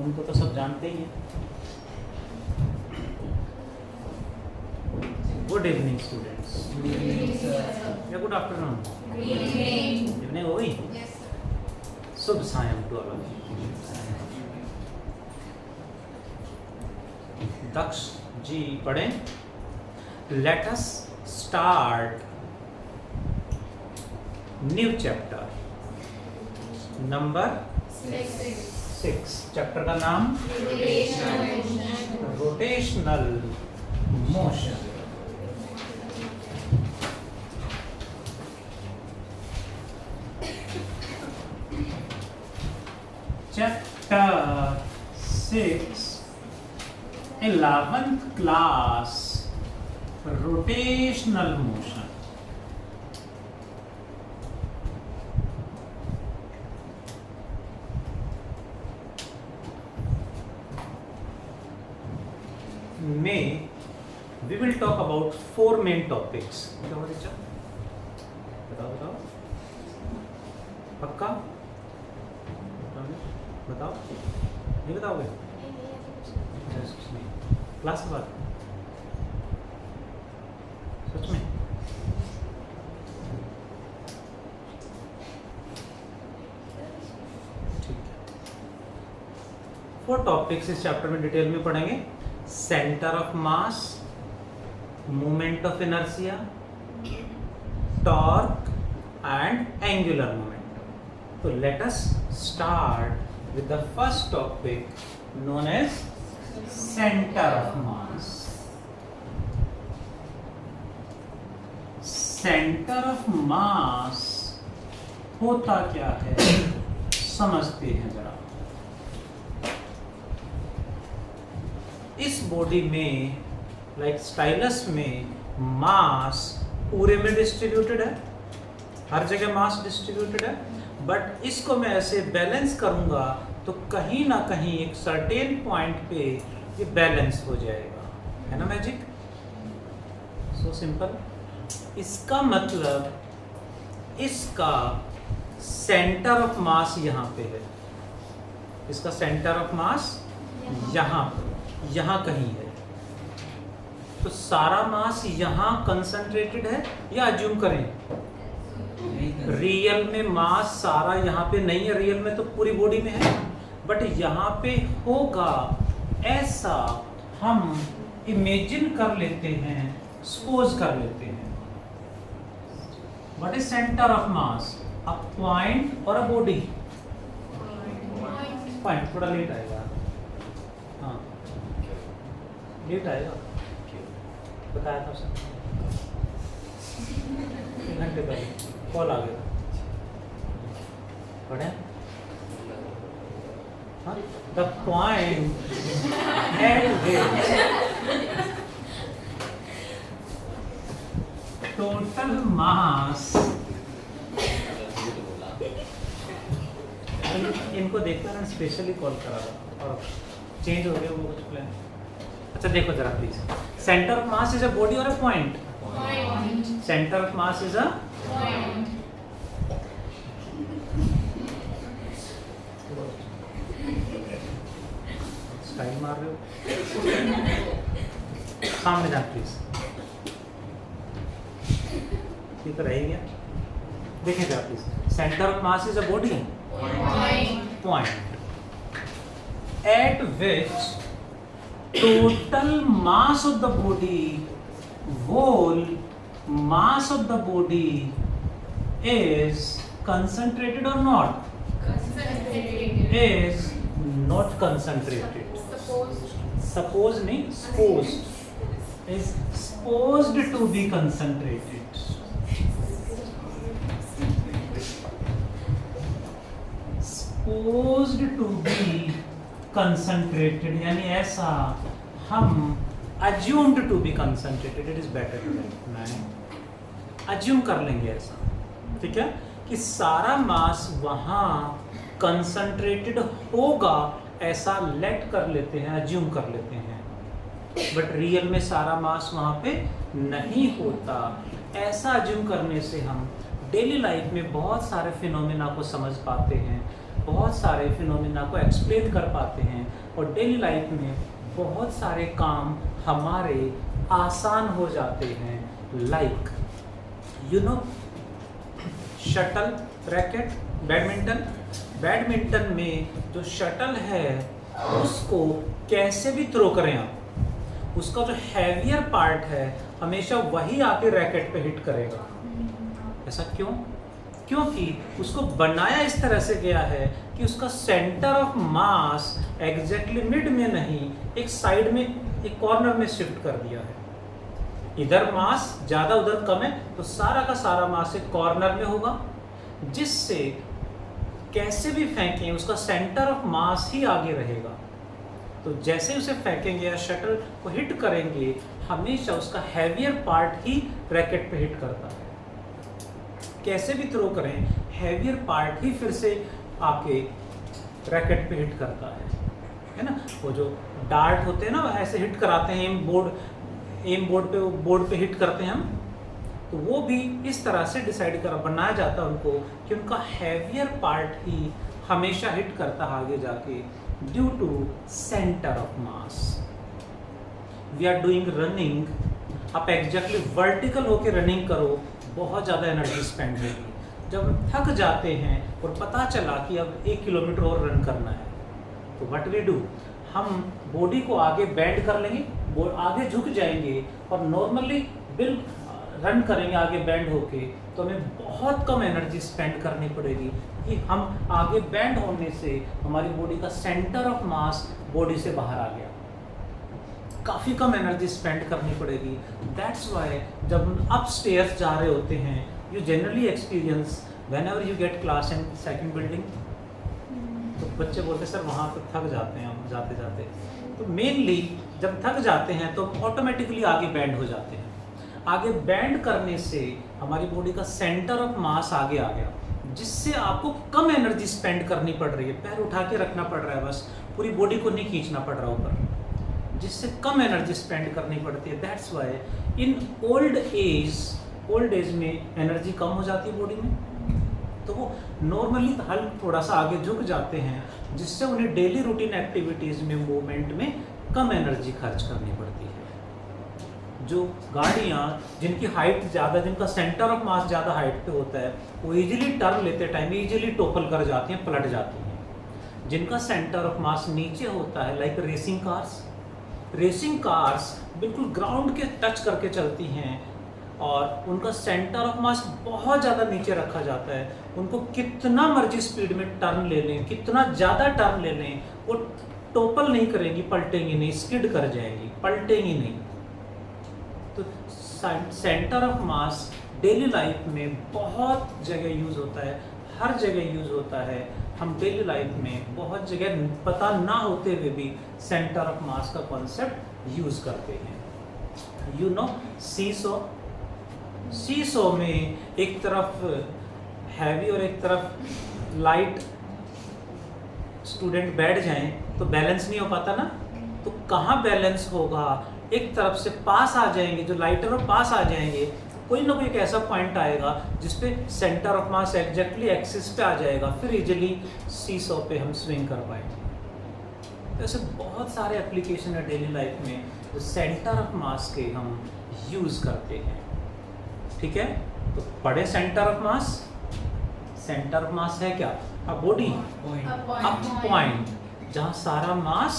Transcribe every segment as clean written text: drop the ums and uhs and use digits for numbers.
उनको तो सब जानते ही हैं। गुड इवनिंग स्टूडेंट्स, या गुड आफ्टरनून, इवनिंग हो गई। शुभ सायं टू ऑल। दक्ष जी पढ़ें। Late us start new chapter number 6। Chapter का नाम rotational motion. Chapter 6 11th class rotational motion. में we will talk about 4 main topics। क्या हो रहा है? बताओ बताओ, पक्का बताओ, नहीं बताओगे? क्लास के बाद सच में? ठीक है। 4 टॉपिक्स इस चैप्टर में डिटेल में पढ़ेंगे। Centre of mass, moment of inertia, torque and angular moment. तो let us start with the first topic known as centre of mass. Centre of mass होता क्या है समझते हैं जरा। इस बॉडी में लाइक स्टाइलस में मास पूरे में डिस्ट्रीब्यूटेड है, हर जगह मास डिस्ट्रीब्यूटेड है, बट इसको मैं ऐसे बैलेंस करूंगा तो कहीं ना कहीं एक सर्टेन पॉइंट पे ये बैलेंस हो जाएगा, है ना मैजिक? So simple. इसका मतलब इसका सेंटर ऑफ मास यहाँ पे है, इसका सेंटर ऑफ मास यहाँ कहीं है। तो सारा मास यहाँ कंसंट्रेटेड है या अज्यूम करें? रियल में मास सारा यहाँ पे नहीं है, रियल में तो पूरी बॉडी में है, बट यहाँ पे होगा ऐसा हम इमेजिन कर लेते हैं, सपोज कर लेते हैं। What is centre of mass? A point और अ बॉडी? पॉइंट थोड़ा लेट आएगा, हाँ लेट आएगा, बताया था सर 1 घंटे पहले कॉल आ गया। पढ़े? हाँ, the point at which total मास, इनको देखकर ना स्पेशली कॉल करा था और चेंज हो गया वो कुछ प्लान। अच्छा देखो जरा please, centre of mass is a body और a point? Centre of mass is a point. Style मार रहे हो, सामने जा प्लीज। ठीक रह गया, देखें जरा please. Centre of mass is a body, point at which total mass of the body, whole mass of the body is concentrated or not? Concentrated. Is not concentrated. Suppose नहीं, supposed. Is supposed to be concentrated. Supposed to be concentrated, यानी ऐसा हम assumed to be concentrated, it is better to मैं assume कर लेंगे ऐसा, ठीक है, कि सारा मास वहाँ कंसंट्रेटेड होगा, ऐसा लेट कर लेते हैं, assume कर लेते हैं, बट रियल में सारा मास वहाँ पे नहीं होता। ऐसा assume करने से हम डेली लाइफ में बहुत सारे फिनोमेना को समझ पाते हैं। बहुत सारे फिनोमिना को एक्सप्लेन कर पाते हैं और डेली लाइफ में बहुत सारे काम हमारे आसान हो जाते हैं। Like you know shuttle racket, badminton में जो शटल है उसको कैसे भी थ्रो करें आप, उसका जो हैवियर पार्ट है हमेशा वही आके रैकेट पे हिट करेगा। ऐसा क्यों? क्योंकि उसको बनाया इस तरह से गया है कि उसका centre of mass exactly mid में नहीं, एक साइड में, एक कॉर्नर में शिफ्ट कर दिया है। इधर मास ज्यादा उधर कम है तो सारा का सारा मास एक कॉर्नर में होगा, जिससे कैसे भी फेंकें उसका सेंटर ऑफ मास ही आगे रहेगा। तो जैसे उसे फेंकेंगे या शटल को हिट करेंगे हमेशा उसका हैवियर पार्ट ही रैकेट पे हिट करता है। कैसे भी थ्रो करें हैवियर पार्ट ही फिर से आके रैकेट पे हिट करता है ना। वो जो डार्ट होते हैं ना ऐसे हिट कराते हैं एम बोर्ड पे हिट करते हैं हम, तो वो भी इस तरह से डिसाइड कर बनाया जाता है उनको कि उनका हैवियर पार्ट ही हमेशा हिट करता है आगे जाके, due to centre of mass. We are doing running, आप एग्जैक्टली वर्टिकल होके रनिंग करो, बहुत ज़्यादा एनर्जी स्पेंड होगी। जब थक जाते हैं और पता चला कि अब 1 किलोमीटर और रन करना है तो व्हाट वी डू, हम बॉडी को आगे बेंड कर लेंगे, आगे झुक जाएंगे और नॉर्मली रन करेंगे आगे बेंड होके, तो हमें बहुत कम एनर्जी स्पेंड करनी पड़ेगी कि हम आगे बेंड होने से हमारी बॉडी का सेंटर ऑफ मास बॉडी से बाहर आ गया, काफ़ी कम एनर्जी स्पेंड करनी पड़ेगी। दैट्स वाई जब हम अप स्टेयर्स जा रहे होते हैं you generally experience when ever you get class in second building, तो बच्चे बोलते सर वहाँ तो थक जाते हैं हम जाते जाते। तो मेनली जब थक जाते हैं तो ऑटोमेटिकली आगे बैंड हो जाते हैं। आगे बैंड करने से हमारी बॉडी का सेंटर ऑफ मास आगे आ गया, जिससे आपको कम एनर्जी स्पेंड करनी पड़ रही है, पैर उठा के रखना पड़ रहा है, बस पूरी बॉडी को नहीं खींचना पड़ रहा ऊपर, जिससे कम एनर्जी स्पेंड करनी पड़ती है। That's why in old age में एनर्जी कम हो जाती है बॉडी में, तो वो नॉर्मली हल्क थोड़ा सा आगे झुक जाते हैं, जिससे उन्हें डेली रूटीन एक्टिविटीज़ में मूवमेंट में कम एनर्जी खर्च करनी पड़ती है। जो गाड़ियाँ जिनकी हाइट ज़्यादा, जिनका सेंटर ऑफ मास ज़्यादा हाइट पे होता है, वो इजीली टर्न लेते टाइम इजीली टोपल कर जाती हैं, पलट जाती हैं। जिनका सेंटर ऑफ मास नीचे होता है, लाइक रेसिंग कार्स बिल्कुल ग्राउंड के टच करके चलती हैं और उनका सेंटर ऑफ मास बहुत ज़्यादा नीचे रखा जाता है। उनको कितना मर्जी स्पीड में टर्न ले लें, कितना ज़्यादा टर्न ले लें, वो टोपल नहीं करेंगी, पलटेंगी नहीं, स्किड कर जाएंगी, पलटेंगी नहीं। तो centre of mass daily life में बहुत जगह यूज़ होता है, हर जगह यूज़ होता है। हम डेली लाइफ में बहुत जगह पता ना होते हुए भी सेंटर ऑफ मास का कॉन्सेप्ट यूज़ करते हैं। यू नो सीसो में एक तरफ हैवी और एक तरफ लाइट स्टूडेंट बैठ जाएं तो बैलेंस नहीं हो पाता ना, तो कहाँ बैलेंस होगा, एक तरफ से पास आ जाएंगे, जो लाइटर और पास आ जाएंगे, कोई ना कोई एक ऐसा पॉइंट आएगा जिसपे centre of mass exactly axis पे आ जाएगा, फिर इजीली सीसो पे हम स्विंग कर पाएंगे। तो ऐसे बहुत सारे एप्लीकेशन है डेली लाइफ में जो सेंटर ऑफ मास के हम यूज़ करते हैं। ठीक है, तो पढ़े centre of mass. Centre of मास है क्या? अ बॉडी, अप पॉइंट जहाँ सारा मास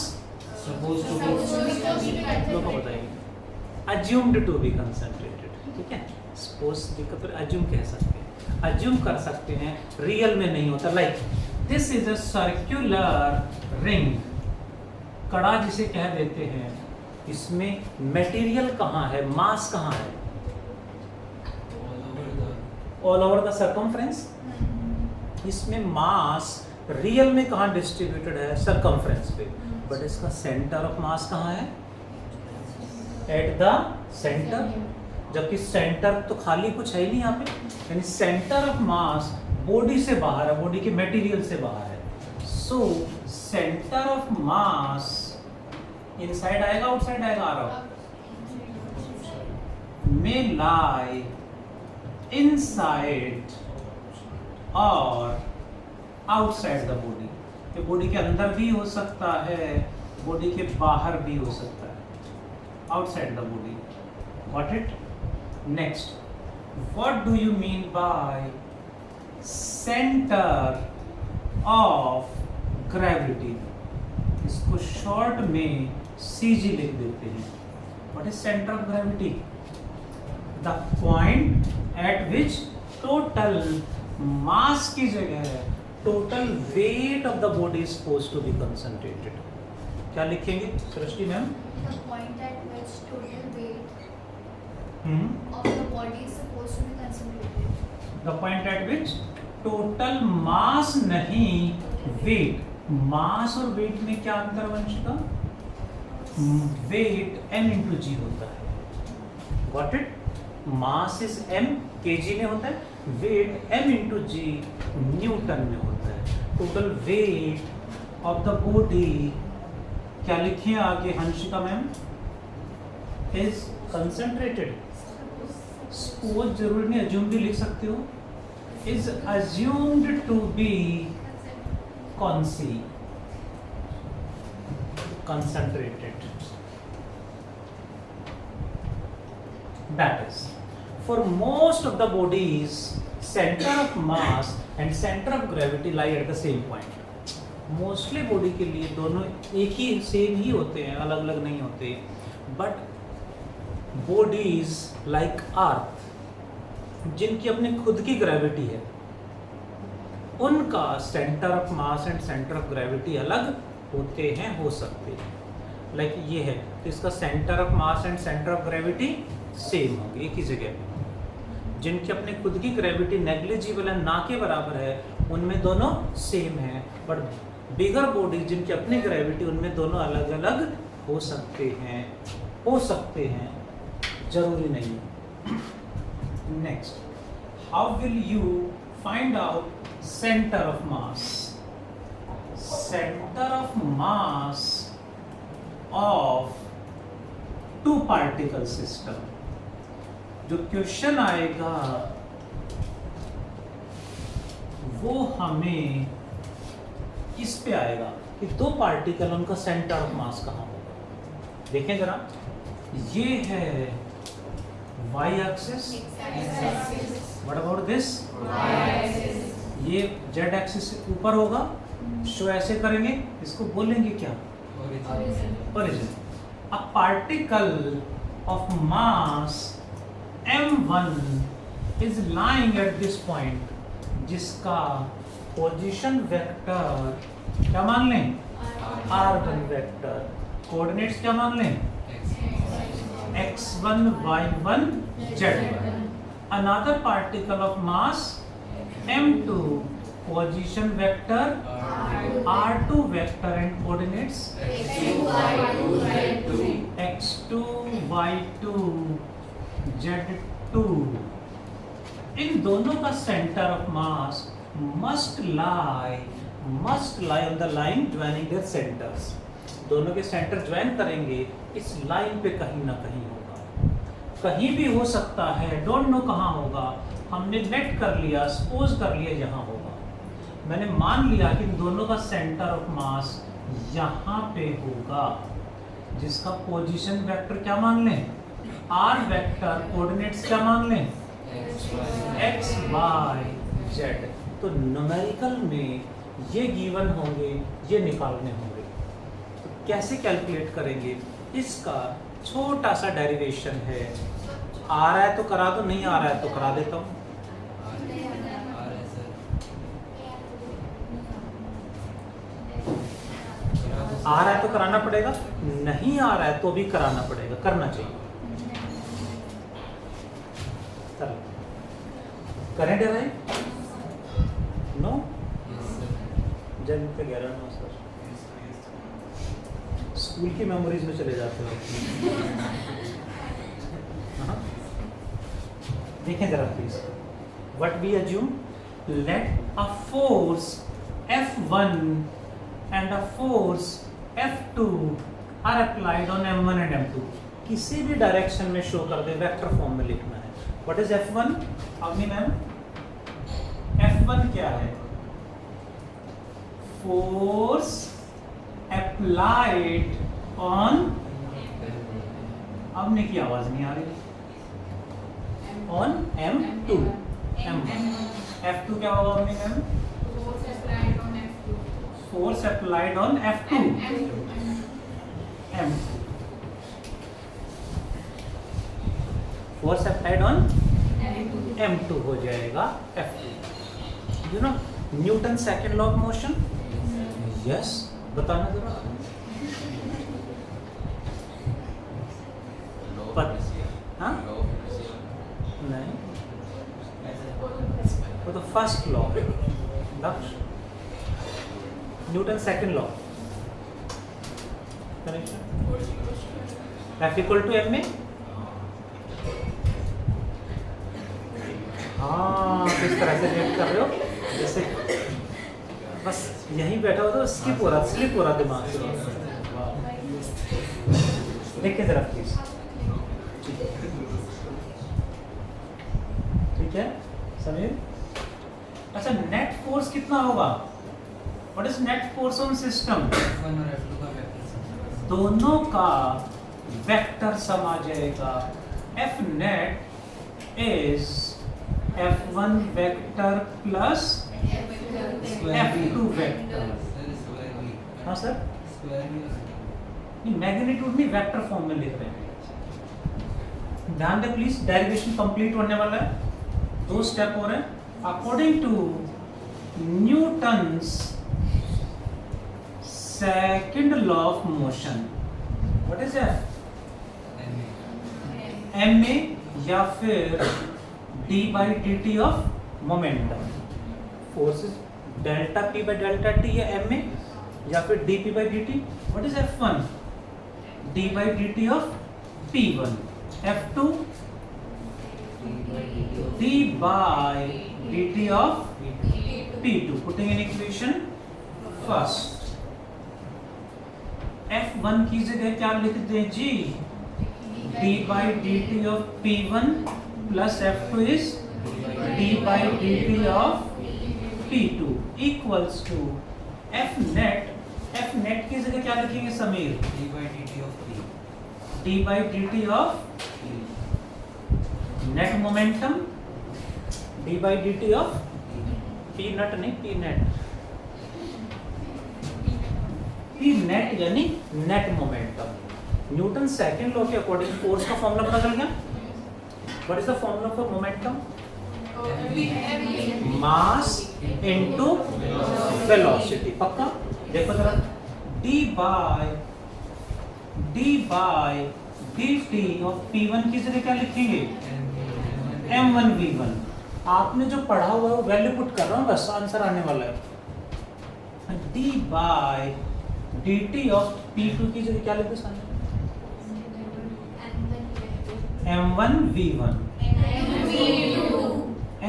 सपोज टू बी बताइए अज्यूम्ड टू बी कंसंट्रेटेड। ठीक है, सपोज दिक्कत फिर अज्यूम कह सकते हैं, अज्यूम कर सकते हैं, रियल में नहीं होता। Like this is a circular ring, कड़ा जिसे कह देते हैं, इसमें मटेरियल कहाँ है, मास कहाँ है? All over the circumference. इसमें मास रियल में कहाँ डिस्ट्रीब्यूटेड है? सर्कमफ्रेंस पे, बट इसका सेंटर ऑफ मास कहाँ है? एट द सेंटर, जबकि सेंटर तो खाली कुछ है ही नहीं यहाँ पे, यानी सेंटर ऑफ मास बॉडी से बाहर है, बॉडी के मटेरियल से बाहर है। So centre of mass inside आएगा आउटसाइड आएगा? आ रहा मे लाई इनसाइड और आउटसाइड द बॉडी, ये बॉडी के अंदर भी हो सकता है, बॉडी के बाहर भी हो सकता है, outside the body. Got it? Next, what do you mean by centre of gravity? इसको शॉर्ट में CG लिख देते हैं. What is centre of gravity? The point at which total mass की जगह total weight of the body is supposed to be concentrated. क्या लिखेंगे Srishti ma'am? The point at which total weight of the body is supposed to be concentrated. The point at which total मास नहीं wait. मास और wait में क्या अंतर Vanshika? Wait m into जी होता है. Got it? Mass is m kg में होता है, वेट m इंटू जी न्यूटन में होता है. Total weight of the body क्या लिखे आगे Hansika ma'am? Is concentrated. Suppose जरूरी नहीं, अज्यूम भी लिख सकते हो. इज अज्यूम्ड टू बी कौन सी? concentrated. That is, for most of the bodies, center of mass and center of gravity lie at the same point. Mostly body के लिए दोनों एक ही सेम ही होते हैं, अलग अलग नहीं होते. But bodies like Earth, जिनकी अपनी खुद की ग्रेविटी है, उनका centre of mass and centre of gravity अलग होते हैं, हो सकते हैं. लाइक ये है तो इसका centre of mass and centre of gravity same होंगे एक ही जगह पे. जिनकी अपनी खुद की ग्रेविटी नेग्लिजिबल है, ना के बराबर है, उनमें दोनों सेम है. बट बिगर बॉडी जिनकी अपनी ग्रेविटी, उनमें दोनों अलग अलग हो सकते हैं, जरूरी नहीं. Next, how will you find out centre of mass? Center of mass of two particle system. जो क्वेश्चन आएगा वो हमें इस पे आएगा कि दो पार्टिकल, उनका सेंटर ऑफ मास कहाँ होगा. देखें जरा, ये है y axis. What about this? ये z एक्सिस से ऊपर होगा. शो ऐसे करेंगे, इसको बोलेंगे क्या? Origin. A particle of mass m1 is lying at this point, जिसका पोजीशन वेक्टर क्या मान लें? r1 vector. कोऑर्डिनेट्स क्या मान लें? x1 y1 z1. Another particle of mass m2, position vector r2 vector and coordinates x2 y2 z2. इन दोनों का centre of mass must lie on the line joining their centers. दोनों के centre join करेंगे इस line पे कहीं ना कहीं होगा. कहीं भी हो सकता है, डोंट नो कहाँ होगा. हमने नेट कर लिया, सपोज कर लिया यहाँ होगा. मैंने मान लिया कि इन दोनों का सेंटर ऑफ मास यहाँ पे होगा, जिसका पोजीशन वेक्टर क्या मान लें? r vector. कोऑर्डिनेट्स क्या मान लें? x y z. तो न्यूमेरिकल में ये गिवन होंगे, ये निकालने होंगे. तो कैसे कैलकुलेट करेंगे? इसका छोटा सा डेरिवेशन है. आ रहा है तो करा दो, नहीं आ रहा है तो करा देता हूँ. आ रहा है तो कराना पड़ेगा, नहीं आ रहा है तो भी कराना पड़ेगा, करना चाहिए. चलो करें डेराइव? नो? जब पे 11 सर स्कूल की मेमोरीज में चले जाते हो. देखें जरा please. What we assume, let a force F1 and a force F2 are applied on M1 and M2. किसी भी डायरेक्शन में शो कर दे, वेक्टर फॉर्म में लिखना है. What is F1? Avani ma'am, F1 क्या है? फोर्स अप्लाइड ऑन, अब ने की आवाज नहीं आ रही, ऑन M2, M1, F2 क्या होगा अपने ma'am? Force applied on F2, M2, force applied on M2 हो जाएगा F2। You know Newton second law of motion? Yes, बताना जरा। हाँ नहीं, वो तो फर्स्ट लॉ है Lakshya, Newton second law. F equal to m में, हाँ किस तरह से रिएक्ट कर रहे हो, जैसे बस यहीं बैठा हो तो स्लिप हो रहा दिमाग से। देखिए जरा प्लीज, ठीक है समीर। अच्छा, नेट फोर्स कितना होगा? What is net force on system? दोनों का वेक्टर सम आ जाएगा। F net is F1 vector plus F2 vector. हाँ सर, नहीं मैग्नीट्यूड नहीं, वेक्टर फॉर्म में लिख रहे हैं। ध्यान दे प्लीज, डेरिवेशन कंप्लीट होने वाला है, 2 स्टेप हो रहे हैं। According to Newton's second law of motion, what is F? M में या फिर d by dt of momentum, forces delta p by delta t या M में, या फिर dp by dt। What is F1? d by dt of p1, F2 d by dt of p2, putting in equation first। F1 की जगह क्या लिख दें जी? d by dt of p1 plus F2 is d by dt of p2 equals to F net। F net की जगह क्या लिखेंगे Sameer? d by dt of p, d by dt of net momentum, d by dt of p नट नहीं p net, p net यानी net momentum. Newton second law के according force का formula पता चल गया। What is the formula for momentum? Mass into velocity. पक्का? देखो जरा, d by dt of p1 की जगह क्या लिखेंगे? M1 V1। आपने जो पढ़ा हुआ है वो वैल्यू पुट कर रहा हूँ, बस आंसर आने वाला है। d by dt of p2 की जगह क्या लिखे सामने? M1 V1,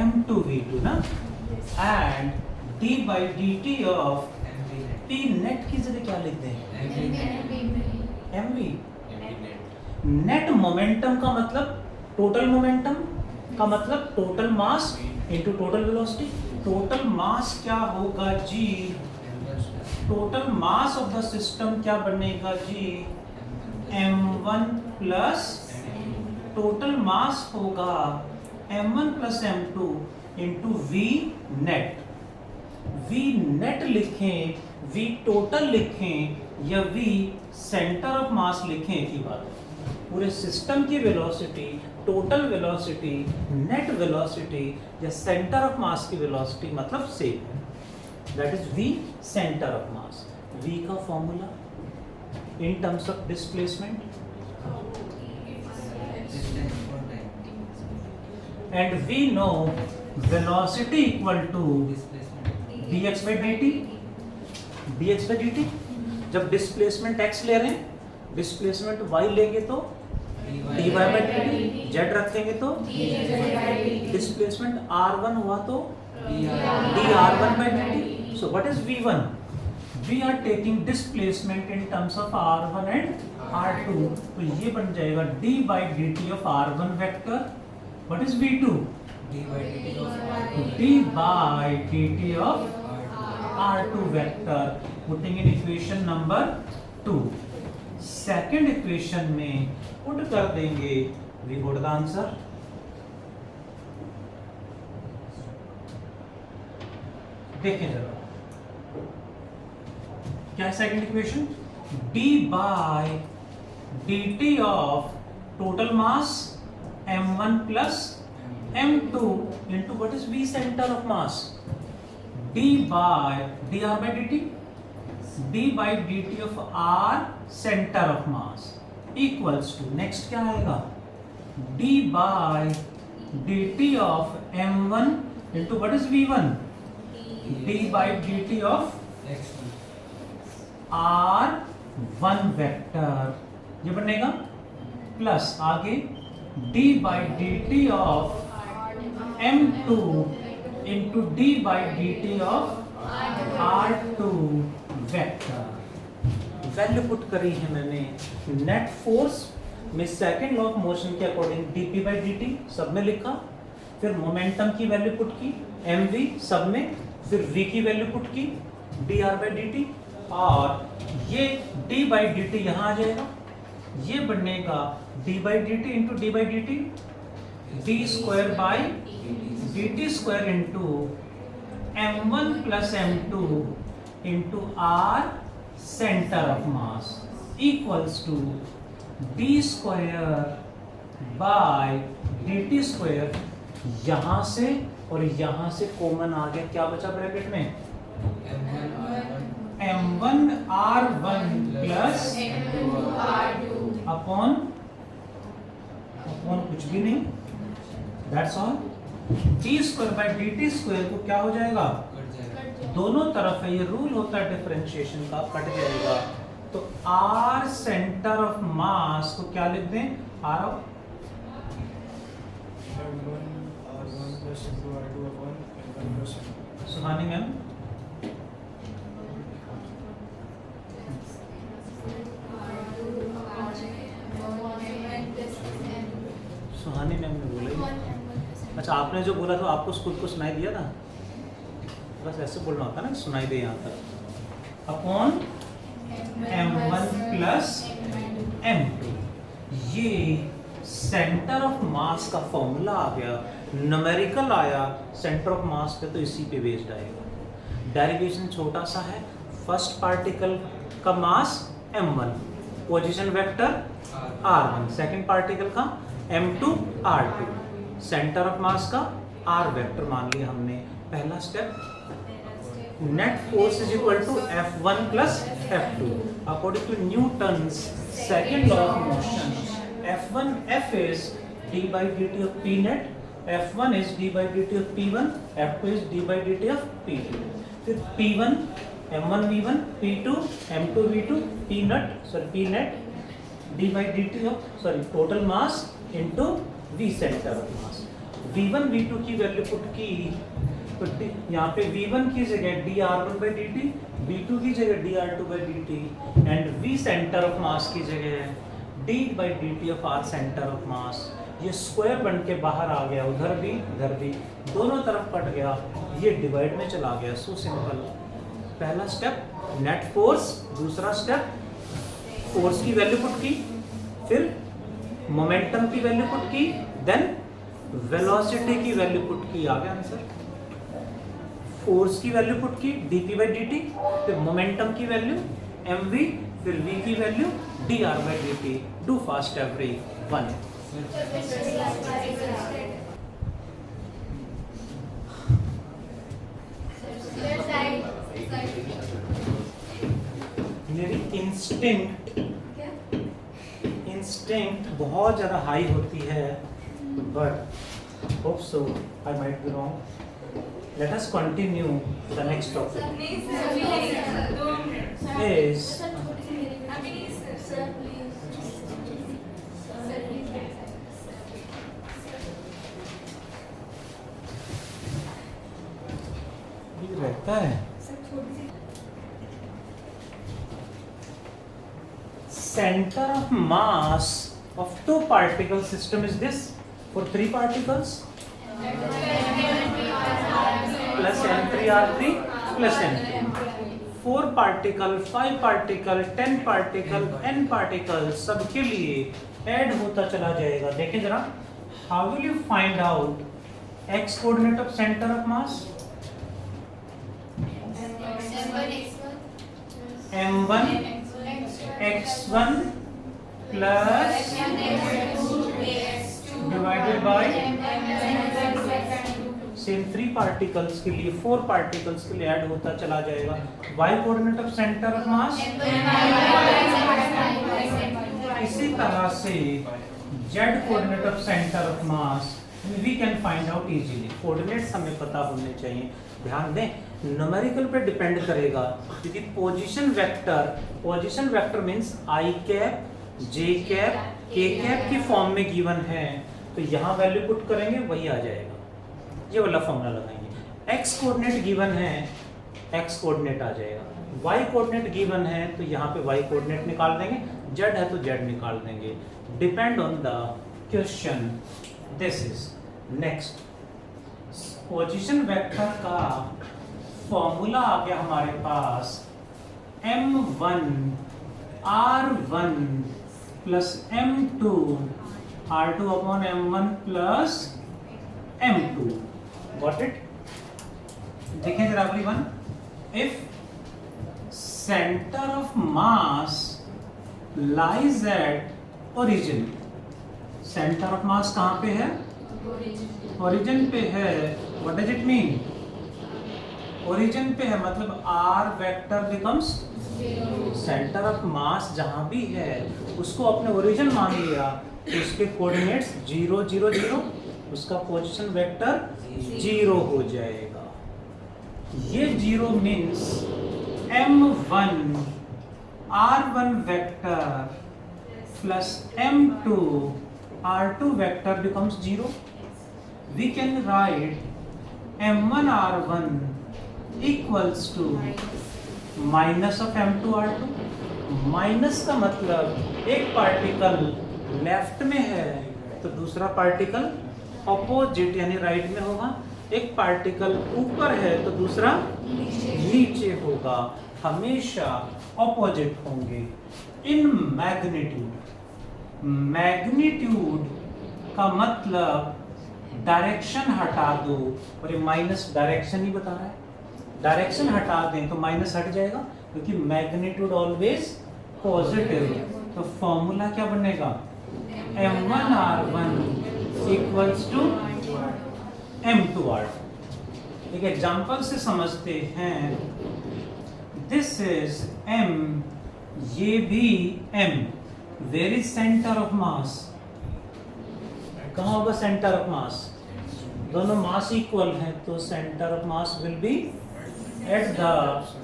M2 V2 ना, and d by dt of p net की जगह क्या लिख दें? MV। नेट मोमेंटम का मतलब टोटल मोमेंटम का मतलब total mass into total velocity. Total mass क्या होगा जी? Total mass of the system क्या बनेगा जी? m1 प्लस टोटल मास होगा m1 plus m2 into v net. v net लिखें, v टोटल लिखें या v सेंटर ऑफ मास लिखें, एक ही बात है। पूरे सिस्टम की velocity, total velocity, net velocity या सेंटर ऑफ मास की वेलोसिटी मतलब सेम है। That is v centre of mass. v का formula in terms of displacement, and we know velocity equal to dx by dt। dx by dt, जब displacement x ले रहे हैं, displacement y लेंगे तो dy by dt, z रखेंगे तो displacement r1 हुआ तो dr1 by dt। so what is v1? we are taking displacement in terms of r1 and r2, तो ये बन जाएगा d by dt of r1 vector। what is v2? d by dt of d by dt of r2 vector, putting in equation number 2. Second equation में put कर देंगे, we got the answer. देखें जरा क्या है second equation. d by dt of total mass m1 plus m2 into what is v center of mass. d by dr by dt, d by dt of r center of mass equals to, next क्या आएगा, d by dt of m1 into what is v1, d by dt of r1 vector, ये बनेगा plus आगे d by dt of m2 into d by dt of r2 vector. Value put करी है मैंने net force में second law of motion के according dp by dt सब में लिखा, फिर मोमेंटम की वैल्यू पुट की mv सब में, फिर v की वैल्यू पुट की dr by dt, और ये d by dt यहाँ आ जाएगा, ये बनेगा d by dt into d by dt, d square by dt square into m1 plus m2 into r center of mass equals to d square by dt square. यहां से और यहां से common आ गया, क्या बचा ब्रैकेट में, m1 r1 plus अपॉन कुछ भी नहीं, that's all. d square by dt square को क्या हो जाएगा, दोनों तरफ है, ये रूल होता है डिफरेंशिएशन का, कट जाएगा. तो r सेंटर ऑफ मास को क्या लिख दें, r of Suhani ma'am. Suhani ma'am ने बोला. अच्छा, आपने जो बोला था आपको स्कूल को सुनाई दिया था, बस ऐसे बोलना होता है ना, सुनाई दे यहाँ तक. अपॉन m1 प्लस m2, ये सेंटर ऑफ मास का फॉर्मूला आ गया, न्यूमेरिकल आया सेंटर ऑफ मास पे, तो इसी पे बेस्ड आएगा. डेरिवेशन छोटा सा है. फर्स्ट पार्टिकल का मास m1, position vector r1, second particle का m2 r2, सेंटर ऑफ मास का r वेक्टर मान लिया हमने. पहला step, net force is equal to F1 plus F2 according to Newton's second law of motion. F1 F is d by dt of P net, F1 is d by dt of P1, F2 is d by dt of P2. फिर P1 M1 V1, P2 M2 V2, P net d by dt of total mass into V center of mass. V1 V2 की value put की, तो यहाँ पे V1 की जगह dr1 by dt, V2 की जगह dr2 by dt, and V centre of mass की जगह d by dt of r centre of मास. ये स्क्वायर बन के बाहर आ गया, उधर भी दोनों तरफ कट गया, ये डिवाइड में चला गया. So simple. पहला स्टेप नेट फोर्स, दूसरा स्टेप फोर्स की वैल्यू पुट की, फिर मोमेंटम की वैल्यू पुट की, देन वेलोसिटी की वैल्यू पुट की. आ गया आंसर. फोर्स की वैल्यू पुट की dp by dt, फिर मोमेंटम की वैल्यू mv, फिर v की value dr by dt. Do fast every one. मेरी इंस्टिंक्ट बहुत ज़्यादा हाई होती है, but hope so I might be wrong. Let us continue the next topic. Is रहता है center of mass of two particle system is this. For three particles plus m3 r3 plus m2. 4 particle, 5 particle, 10 particle, n particle सबके लिए add होता चला जाएगा। देखें जरा, how will you find out x coordinate of centre of mass? m1 x1 plus divided by same 3 particles के लिए 4 particles के लिए ऐड होता चला जाएगा। y coordinate of centre of mass, इसी तरह से z coordinate of centre of mass we can find out easily. Coordinates हमें पता होने चाहिए। ध्यान दें, न्यूमेरिकल पे डिपेंड करेगा, क्योंकि position vector means i cap, j cap, k cap की फॉर्म में गिवन है, तो यहाँ वैल्यू पुट करेंगे वही आ जाएगा। ये वाला फॉर्मूला लगाएंगे। x कोऑर्डिनेट गिवन है, x कोऑर्डिनेट आ जाएगा। y कोऑर्डिनेट गिवन है, तो यहाँ पे y कोऑर्डिनेट निकाल देंगे। z है तो z निकाल देंगे। Depend on the question. This is next position vector का फॉर्मूला आ गया हमारे पास, m1 r1 plus m2 r2 upon m1 plus m2। Got it? देखें जरा अगली one, if centre of mass lies at origin. Centre of मास कहां पे है? Origin पे है। What does it mean? Origin पे है मतलब r vector becomes centre of मास जहां भी है उसको अपने ओरिजिन मान लिया, तो उसके कोऑर्डिनेट्स 0 0 0, उसका पोजीशन वेक्टर 0 हो जाएगा। ये 0 means m1 r1 vector plus m2 r2 vector becomes 0। We can write m1 r1 equals to minus of m2 r2। Minus का मतलब एक पार्टिकल लेफ्ट में है तो दूसरा पार्टिकल ऑपोजिट यानी राइट में होगा। एक पार्टिकल ऊपर है तो दूसरा नीचे होगा, हमेशा ऑपोजिट होंगे। इन मैग्नीट्यूड का मतलब डायरेक्शन हटा दो, और ये माइनस डायरेक्शन ही बता रहा है। डायरेक्शन हटा दें तो माइनस हट जाएगा, क्योंकि मैग्नीट्यूड ऑलवेज पॉजिटिव। तो फॉर्मूला क्या बनेगा? m1 r1 equals to m2 r2। एक एग्जांपल से समझते हैं। दिस इज m, ये भी m। Where is centre of mass? कहाँ होगा सेंटर ऑफ मास? दोनों मास इक्वल हैं तो centre of mass will be eight the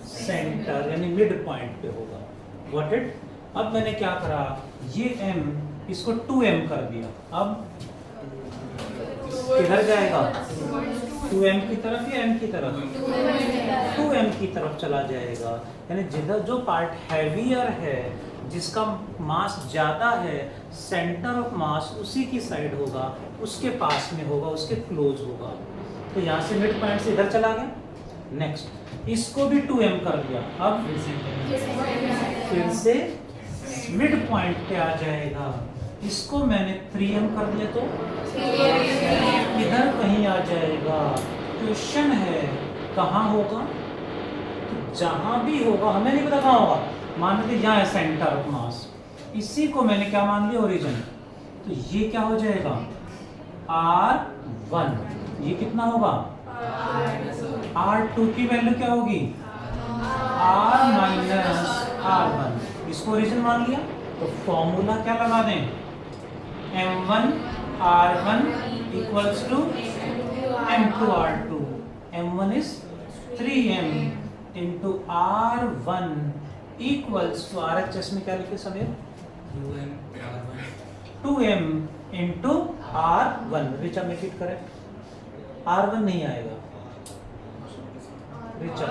centre यानी मिड पॉइंट पे होगा। Got it? अब मैंने क्या करा, ये m इसको 2m कर दिया। अब किधर जाएगा? 2m की तरफ या m की तरफ? 2m की तरफ चला जाएगा। यानी जिधर जो पार्ट हैवियर है, जिसका मास ज्यादा है, सेंटर ऑफ मास उसी की साइड होगा, उसके पास में होगा, उसके क्लोज होगा। तो यहाँ से मिड पॉइंट से इधर चला गया। नेक्स्ट इसको भी 2m कर दिया। अब फिर से मिड पॉइंट पे आ जाएगा। इसको मैंने 3m कर दिया तो इधर कहीं आ जाएगा। क्वेश्चन है कहाँ होगा? तो जहां भी होगा, हमें नहीं पता कहाँ होगा। मान लीजिए यहाँ है सेंटर ऑफ मास, इसी को मैंने क्या मान लिया? ओरिजिन। तो ये क्या हो जाएगा? r1। ये कितना होगा? r2 की वैल्यू क्या होगी? r minus r1। इसको ओरिजिन मान लिया तो फॉर्मूला क्या लगा दें? m1 r1 equals to m2 r2। m1 is 3m into r1 equals to RHS में क्या लिखे समीर? 2m into r1। Richa make it correct. r1 नहीं आएगा रिचा।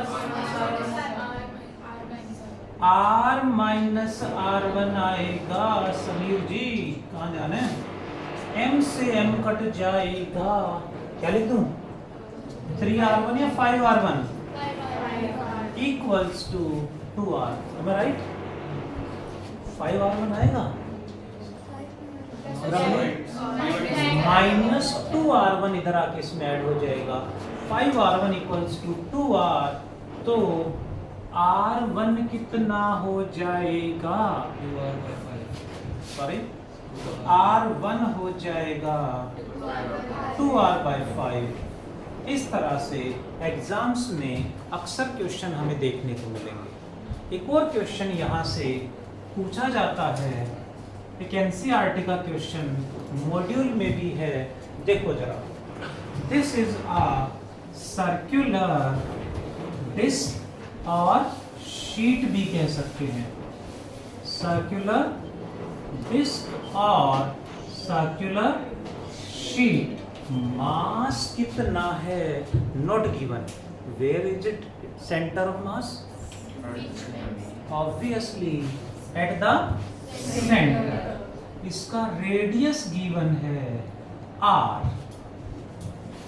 r माइनस r1 आएगा समीर जी। कहाँ जाना है? m से m कट जाएगा। क्या लिख दूं? 3r1 या 5r1? equals to 2r. Am I right? 5r1 आएगा माइनस 2r1 इधर आके इसमें ऐड हो जाएगा. 5r1 equals to 2r. तो r1 कितना हो जाएगा? सॉरी, r1 हो जाएगा 2r/5. इस तरह से एग्जाम्स में अक्सर क्वेश्चन हमें देखने को मिलेंगे. एक और क्वेश्चन यहाँ से पूछा जाता है, एक एनसीईआरटी का क्वेश्चन मॉड्यूल में भी है. देखो जरा, this is a circular disc और शीट भी कह सकते हैं. सर्कुलर डिस्क और सर्कुलर शीट. मास कितना है? Not given. Where is it centre of mass? Obviously at the centre. इसका रेडियस गिवन है r.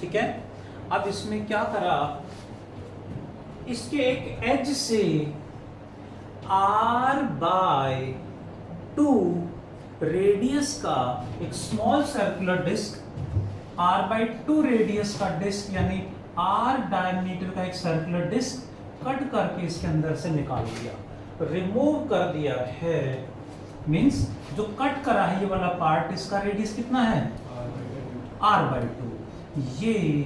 ठीक है. अब इसमें क्या करा, इसके एक एज से r/2 रेडियस का एक small circular disc, r/2 radius का डिस्क यानी r डायमीटर का एक सर्कुलर डिस्क कट करके इसके अंदर से निकाल दिया, रिमूव कर दिया है. मींस जो कट करा है ये वाला पार्ट, इसका रेडियस कितना है? r/2. ये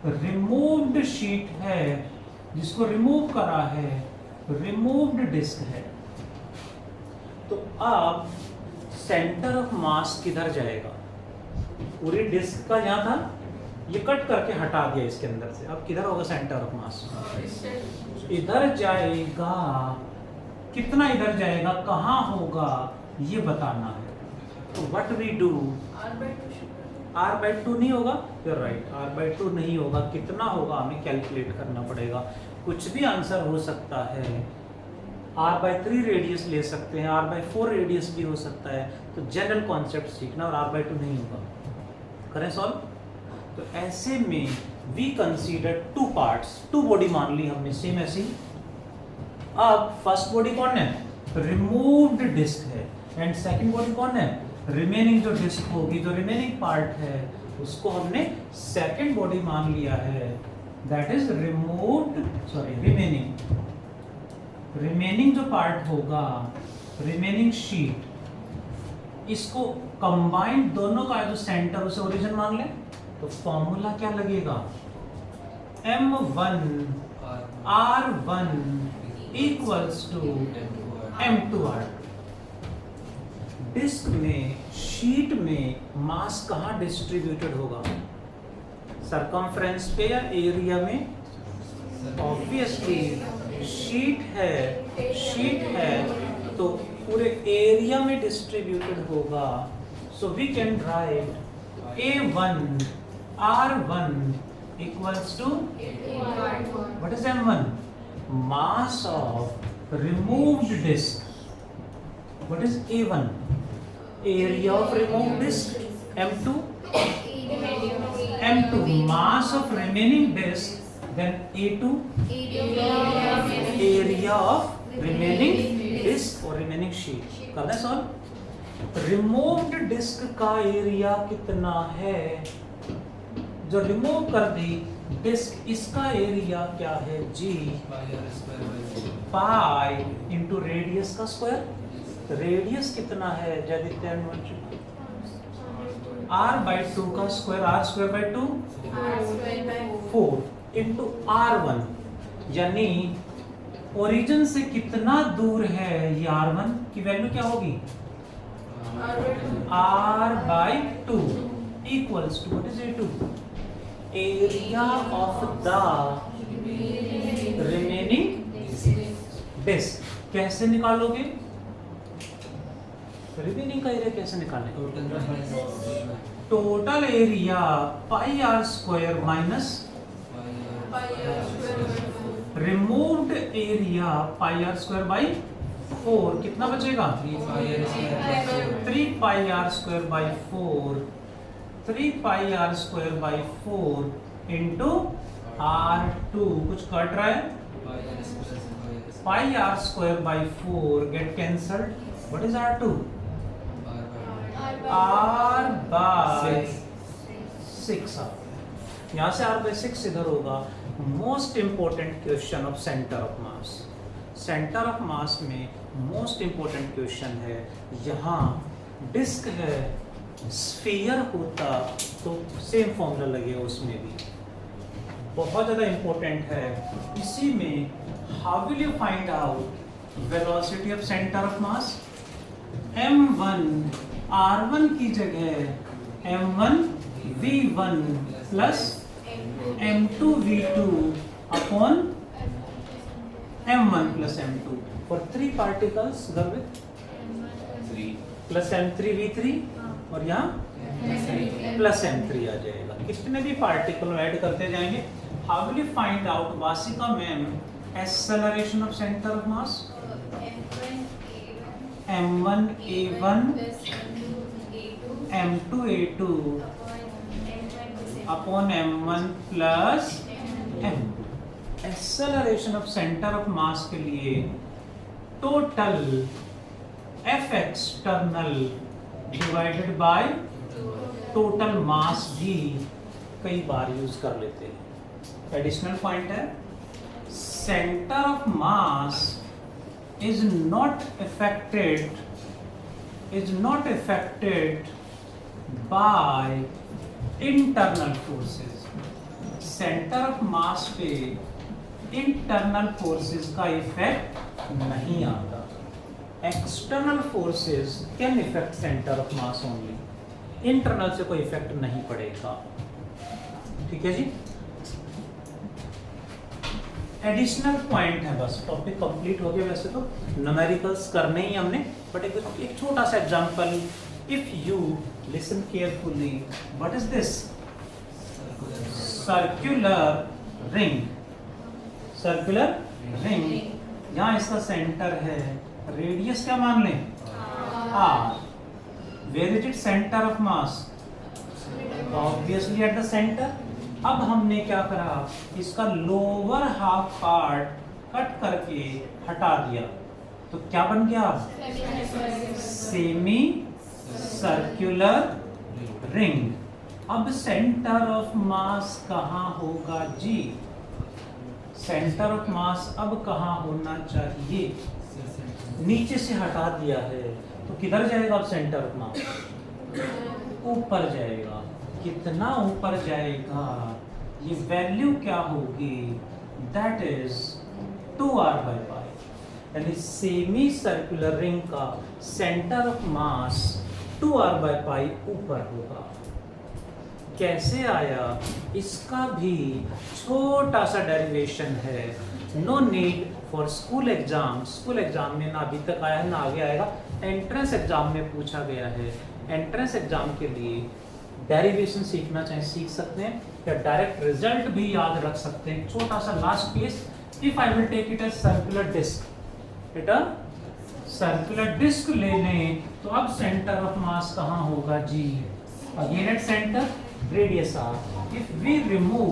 रिमूव्ड शीट है, जिसको रिमूव करा है, रिमूव्ड डिस्क है. तो अब सेंटर ऑफ मास किधर जाएगा? पूरी डिस्क का यहाँ था, ये कट करके हटा दिया इसके अंदर से. अब किधर होगा सेंटर ऑफ मास? इधर जाएगा. कितना इधर जाएगा, कहाँ होगा, ये बताना है. तो व्हाट वी डू, r/2 नहीं होगा. यू राइट, r/2 नहीं होगा. कितना होगा हमें कैलकुलेट करना पड़ेगा. कुछ भी आंसर हो सकता है. r/3 रेडियस ले सकते हैं, r/4 रेडियस भी हो सकता है. तो जनरल कॉन्सेप्ट सीखना, और r/2 नहीं होगा. करें सॉल्व. तो ऐसे में we consider two parts, two body मान ली हमने सेम ऐसी. अब फर्स्ट बॉडी कौन है? रिमूव्ड डिस्क है. एंड सेकंड बॉडी कौन है? रिमेनिंग जो डिस्क होगी, जो रिमेनिंग पार्ट है, उसको हमने सेकंड बॉडी मान लिया है. That is removed, sorry remaining. Remaining जो पार्ट होगा, रिमेनिंग शीट, इसको कंबाइंड दोनों का जो सेंटर, उसे ओरिजिन मान लें. तो फॉर्मूला क्या लगेगा? m1 r1 equals to m2r. Disc में, शीट में मास कहाँ डिस्ट्रीब्यूटेड होगा? सरकमफ्रेंस पे या एरिया में? ऑब्वियसली शीट है तो पूरे एरिया में डिस्ट्रीब्यूटेड होगा. So we can write a1 r1 equals to what is m1? Mass of removed disk. What is a1? Area of removed disk. m2 mass of remaining disk. Then a2 area of remaining disk or remaining sheet. करना है solve. Removed disc का area कितना है? जो remove कर दी disc, इसका area क्या है? g पाई इंटू रेडियस का स्क्वायर. रेडियस कितना है जयादित्य? r/2 का स्क्वायर, r²/2 4 इंटू r1. यानी ओरिजिन से कितना दूर है ये r1 की वैल्यू क्या होगी? r/2 equals to what is a2? Area of the remaining disk. कैसे निकालोगे? रिमेनिंग का एरिया कैसे निकालेंगे? Total area πr² minus removed area πr²/4. कितना बचेगा? 3πr²/4. 3πr²/4 into r2. कुछ कट रहा है? pi r square by 4 get cancelled. What is r2? r by 6 यहाँ से r by 6 इधर होगा. Most important question of centre of mass. Centre of मास में मोस्ट इंपॉर्टेंट क्वेश्चन है. यहाँ डिस्क है, स्फीयर होता तो सेम फॉर्मूला लगेगा उसमें भी. बहुत ज़्यादा इंपॉर्टेंट है. इसी में how will you find out velocity of centre of mass? m1 r1 की जगह m1 v1 plus m2 v2 upon m1 plus m2 for 3 particles. Garvit 3 plus m3 v3 और यहाँ प्लस m3 आ जाएगा. कितने भी पार्टिकल ऐड करते जाएंगे. How will you find out वासिका ma'am acceleration of centre of mass? m1 a1 m2 a2 upon m1 plus m2. Acceleration of centre of mass के लिए total F external divided by total mass भी कई बार use कर लेते हैं. Additional point है, centre of mass is not affected by internal forces. Centre of mass पे इंटरनल फोर्सेस का इफेक्ट नहीं आता. External forces can effect centre of mass only. Internal से कोई इफेक्ट नहीं पड़ेगा. ठीक है जी. एडिशनल पॉइंट है, बस टॉपिक कंप्लीट हो गया. वैसे तो न्यूमेरिकल्स करने ही हमने, बट एक छोटा सा example. If you listen carefully, what is this? Circular ring. Circular ring, यहाँ इसका सेंटर है. रेडियस क्या मान लें? r. Where is it centre of mass? Obviously at the centre. अब हमने क्या करा, इसका लोअर हाफ पार्ट कट करके हटा दिया, तो क्या बन गया? Semi circular ring. अब सेंटर ऑफ मास कहाँ होगा जी? सेंटर ऑफ मास अब कहाँ होना चाहिए? नीचे से हटा दिया है, तो किधर जाएगा अब सेंटर ऑफ मास? ऊपर जाएगा. कितना ऊपर जाएगा? ये वैल्यू क्या होगी? That is 2r by pi. यानी सेमी सर्कुलर रिंग का centre of mass 2r by pi ऊपर होगा. कैसे आया? इसका भी छोटा सा डेरिवेशन है. No need for school exam. School exam में ना अभी तक आया है ना आगे आएगा. एंट्रेंस एग्जाम में पूछा गया है. एंट्रेंस एग्जाम के लिए डेरिवेशन सीखना चाहे सीख सकते हैं, या डायरेक्ट रिजल्ट भी याद रख सकते हैं. छोटा सा last case. If I will take it as circular disc, बेटा सर्कुलर डिस्क ले लें, तो अब सेंटर ऑफ मास कहाँ होगा जी? Again at centre, radius r. If we remove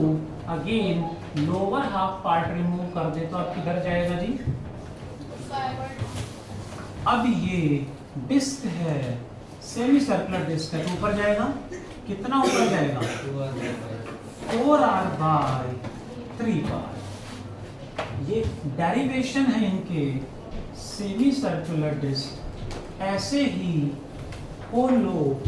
again lower half part remove कर दे, तो अब किधर जाएगा जी? अब ये डिस्क है, सेमी सर्कुलर डिस्क है, तो ऊपर जाएगा. कितना ऊपर जाएगा? 4r by 3 ये डेरिवेशन है इनके. Semi circular disc. ऐसे ही hollow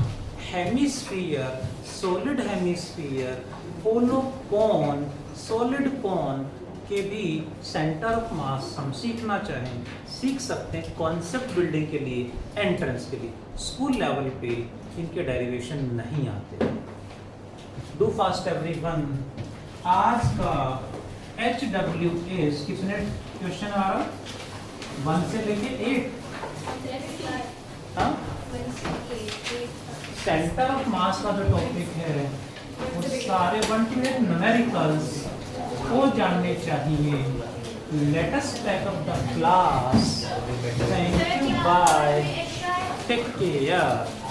hemisphere, solid hemisphere, hollow cone, solid cone के भी सेंटर ऑफ मास हम सीखना चाहें सीख सकते हैं. कॉन्सेप्ट बिल्डिंग के लिए, एंट्रेंस के लिए. स्कूल लेवल पे इनके डेरिवेशन नहीं आते. Do fast everyone. आज का HWS कितने क्वेश्चन आ रहा? 1 से लेके 8. हाँ, सेंटर ऑफ मास का जो टॉपिक है वो सारे 1 to 8 न्यूमेरिकल्स को जानने चाहिए. Let us pack up the class. Thank you, bye, take care.